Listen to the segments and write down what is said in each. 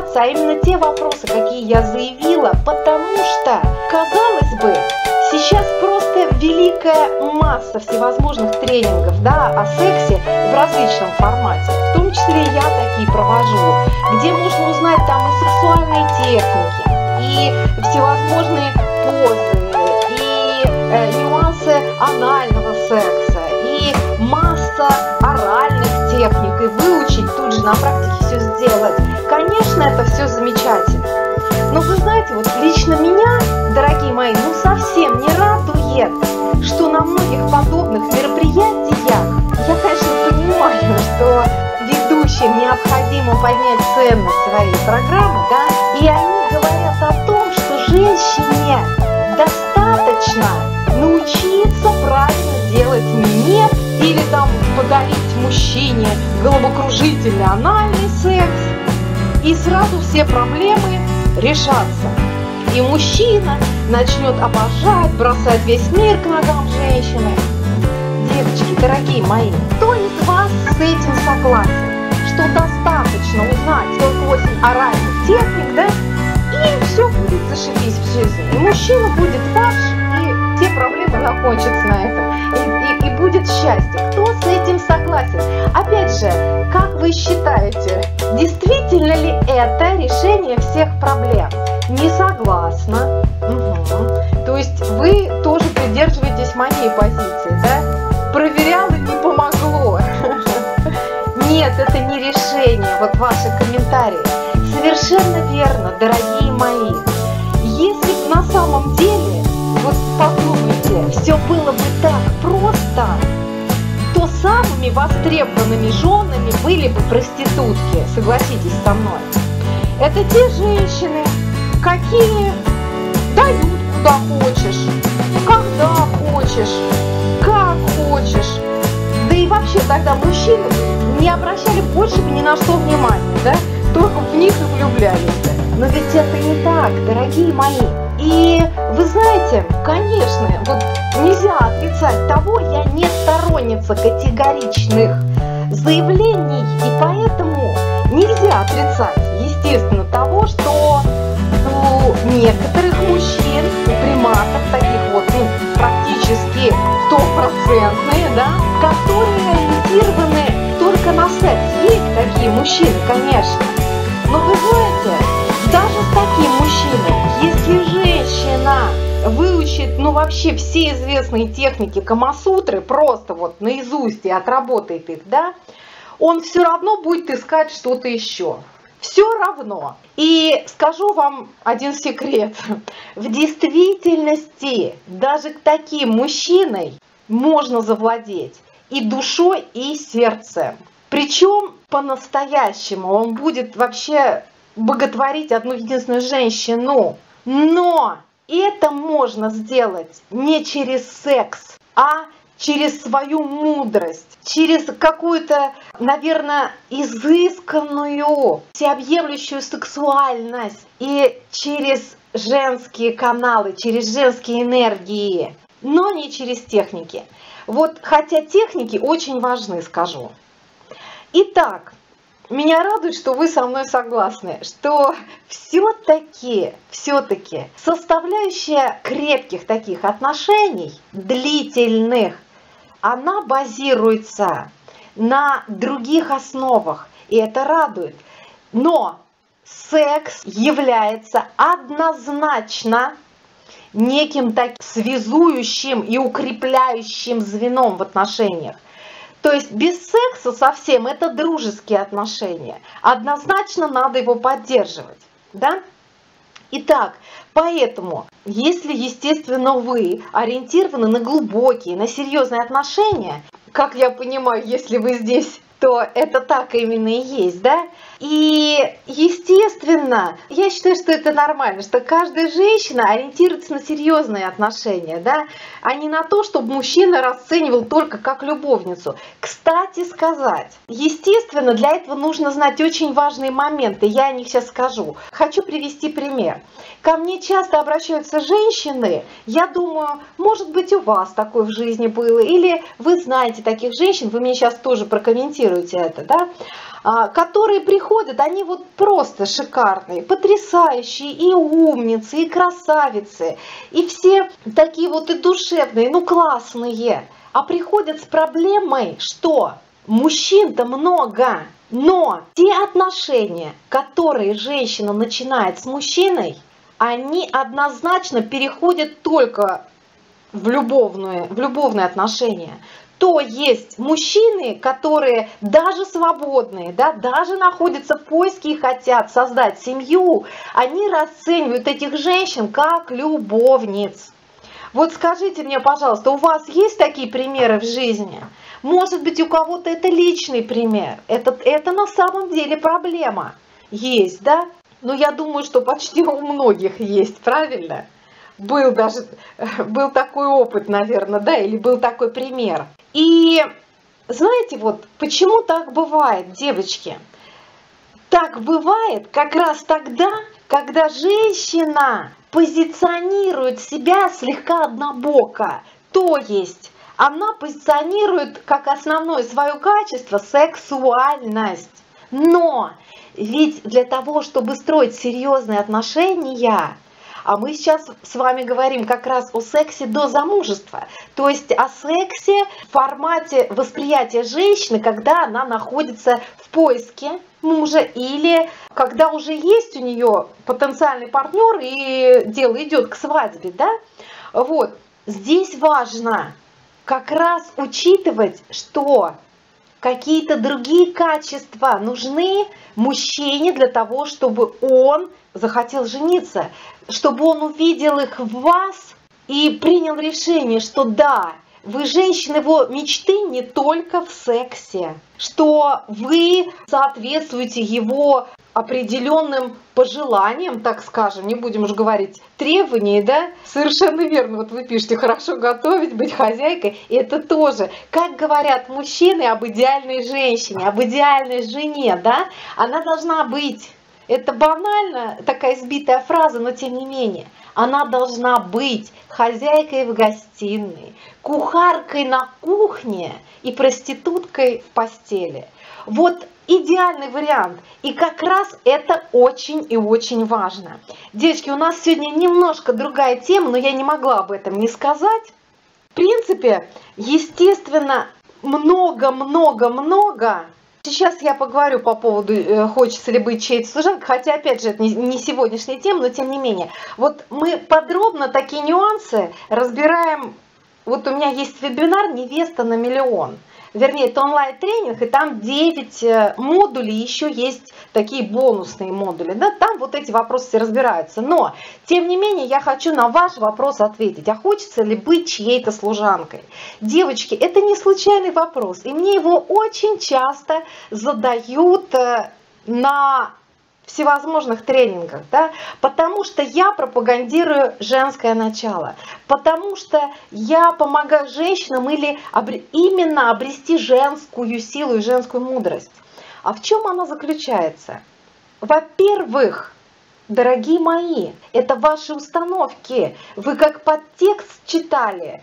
решаться, а именно те вопросы, какие я заявила, потому что, казалось бы, сейчас просто великая масса всевозможных тренингов, да, о сексе в различном формате. В том числе я такие провожу, где можно узнать там и сексуальные техники, и всевозможные позы, и нюансы анального секса, и масса оральных техник, и выучить тут же на практике все сделать. Конечно, это все замечательно. Но вы знаете, вот лично меня, дорогие мои, ну совсем не радует, что на многих подобных мероприятиях, я, конечно, понимаю, что ведущим необходимо поднять ценность своей программы, да, и они говорят о том, что женщине достаточно научиться правильно делать минет или там подарить мужчине головокружительный анальный секс, и сразу все проблемы решаться. И мужчина начнет обожать, бросать весь мир к ногам женщины. Девочки, дорогие мои, кто из вас с этим согласен, что достаточно узнать 48 оральных техник, да, и все будет зашибись в жизни. И мужчина будет ваш, и все проблемы закончатся на этом. И будет счастье. Кто с этим согласен? Опять же, как вы считаете, действительно ли это решение всех проблем? Не согласна. Угу. То есть вы тоже придерживаетесь моей позиции, да? Проверяла, не помогло. Нет, это не решение. Вот ваши комментарии. Совершенно верно, дорогие мои. Если бы на самом деле, вот подумайте, все было бы так просто, то самыми востребованными женами были бы проститутки, согласитесь со мной. Это те женщины, какие дают куда хочешь, когда хочешь, как хочешь. Да и вообще тогда мужчины не обращали больше ни на что внимания, да? Только в них и влюблялись. Но ведь это не так, дорогие мои. И вы знаете, конечно, вот нельзя отрицать того, я не сторонница категоричных заявлений, и поэтому нельзя отрицать, естественно, того, что у некоторых мужчин, у приматов, таких вот, ну, практически стопроцентные, да, которые ориентированы только на секс. Есть такие мужчины, конечно. Но вы знаете, даже с таким мужчиной, если женщина выучит, ну, вообще все известные техники Камасутры, просто вот наизусть и отработает их, да, он все равно будет искать что-то еще. Все равно. И скажу вам один секрет. В действительности даже к таким мужчиной можно завладеть и душой, и сердцем. Причем по-настоящему он будет вообще боготворить одну единственную женщину. Но это можно сделать не через секс, а через свою мудрость, через какую-то, наверное, изысканную, всеобъемлющую сексуальность и через женские каналы, через женские энергии, но не через техники. Вот, хотя техники очень важны, скажу. Итак, меня радует, что вы со мной согласны, что все-таки составляющая крепких таких отношений, длительных, она базируется на других основах, и это радует. Но секс является однозначно неким таким связующим и укрепляющим звеном в отношениях. То есть без секса совсем это дружеские отношения. Однозначно надо его поддерживать, да? Итак, поэтому, если, естественно, вы ориентированы на глубокие, на серьезные отношения, как я понимаю, если вы здесь, то это так именно и есть, да? И, естественно, я считаю, что это нормально, что каждая женщина ориентируется на серьезные отношения, да, а не на то, чтобы мужчина расценивал только как любовницу. Кстати сказать, естественно, для этого нужно знать очень важные моменты, я о них сейчас скажу. Хочу привести пример. Ко мне часто обращаются женщины, я думаю, может быть, у вас такое в жизни было, или вы знаете таких женщин, вы мне сейчас тоже прокомментируете. зафиксируйте это, да, которые приходят, они вот просто шикарные, потрясающие, и умницы, и красавицы, и все такие вот и душевные, ну классные, а приходят с проблемой, что мужчин-то много, но те отношения, которые женщина начинает с мужчиной, они однозначно переходят только в любовные отношения. То есть мужчины, которые даже свободные, да, даже находятся в поиске и хотят создать семью, они расценивают этих женщин как любовниц. Вот скажите мне, пожалуйста, у вас есть такие примеры в жизни? Может быть, у кого-то это личный пример. Это на самом деле проблема есть, да? Но я думаю, что почти у многих есть, правильно? Был такой опыт, наверное, да, или был такой пример. И знаете, вот почему так бывает, девочки? Так бывает как раз тогда, когда женщина позиционирует себя слегка однобоко. То есть она позиционирует как основное свое качество сексуальность. Но ведь для того, чтобы строить серьезные отношения, а мы сейчас с вами говорим как раз о сексе до замужества, то есть о сексе в формате восприятия женщины, когда она находится в поиске мужа или когда уже есть у нее потенциальный партнер и дело идет к свадьбе, да? Вот, здесь важно как раз учитывать, что какие-то другие качества нужны мужчине для того, чтобы он захотел жениться, чтобы он увидел их в вас и принял решение, что да, вы женщина его мечты не только в сексе, что вы соответствуете его определенным пожеланиям, так скажем, не будем уже говорить требований, да? Совершенно верно, вот вы пишете, хорошо готовить, быть хозяйкой, и это тоже, как говорят мужчины об идеальной женщине, об идеальной жене, да? Она должна быть, это банально, такая избитая фраза, но тем не менее, она должна быть хозяйкой в гостиной, кухаркой на кухне и проституткой в постели. Вот идеальный вариант. И как раз это очень и очень важно. Девочки, у нас сегодня немножко другая тема, но я не могла об этом не сказать. В принципе, естественно, много-много-много. Сейчас я поговорю по поводу, хочется ли быть чьей-то служанкой, хотя, опять же, это не сегодняшняя тема, но тем не менее. Вот мы подробно такие нюансы разбираем. Вот у меня есть вебинар «Невеста на миллион». Вернее, это онлайн-тренинг, и там 9 модулей, еще есть такие бонусные модули. Да? Там вот эти вопросы все разбираются. Но, тем не менее, я хочу на ваш вопрос ответить. А хочется ли быть чьей-то служанкой? Девочки, это не случайный вопрос. И мне его очень часто задают на всевозможных тренингах, да, потому что я пропагандирую женское начало, потому что я помогаю женщинам именно обрести женскую силу и женскую мудрость. А в чем она заключается? Во-первых, дорогие мои, это ваши установки, вы как подтекст читали.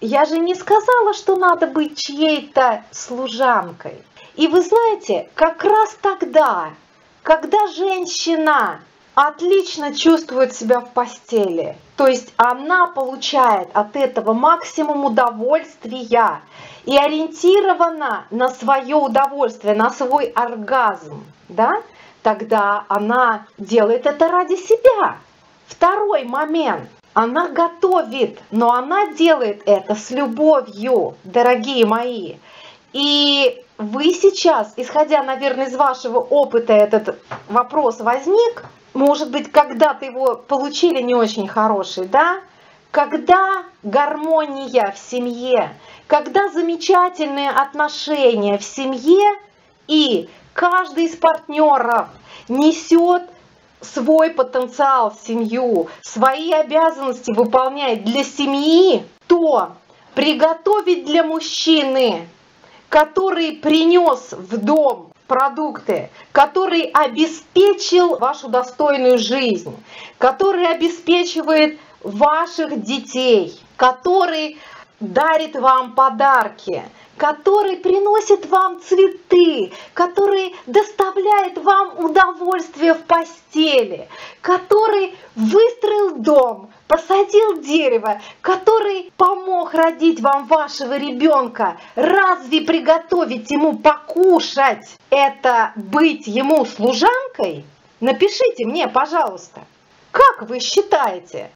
Я же не сказала, что надо быть чьей-то служанкой. И вы знаете, как раз тогда, когда женщина отлично чувствует себя в постели, то есть она получает от этого максимум удовольствия и ориентирована на свое удовольствие, на свой оргазм, да, тогда она делает это ради себя. Второй момент. Она готовит, но она делает это с любовью, дорогие мои. И вы сейчас, исходя, наверное, из вашего опыта, этот вопрос возник, может быть, когда-то его получили не очень хороший, да? Когда гармония в семье, когда замечательные отношения в семье, и каждый из партнеров несет свой потенциал в семью, свои обязанности выполняет для семьи, то приготовить для мужчины, который принес в дом продукты, который обеспечил вашу достойную жизнь, который обеспечивает ваших детей, который дарит вам подарки, который приносит вам цветы, который доставляет вам удовольствие в постели, который выстроил дом, посадил дерево, который помог родить вам вашего ребенка, разве приготовить ему покушать – это быть ему служанкой? Напишите мне, пожалуйста, как вы считаете?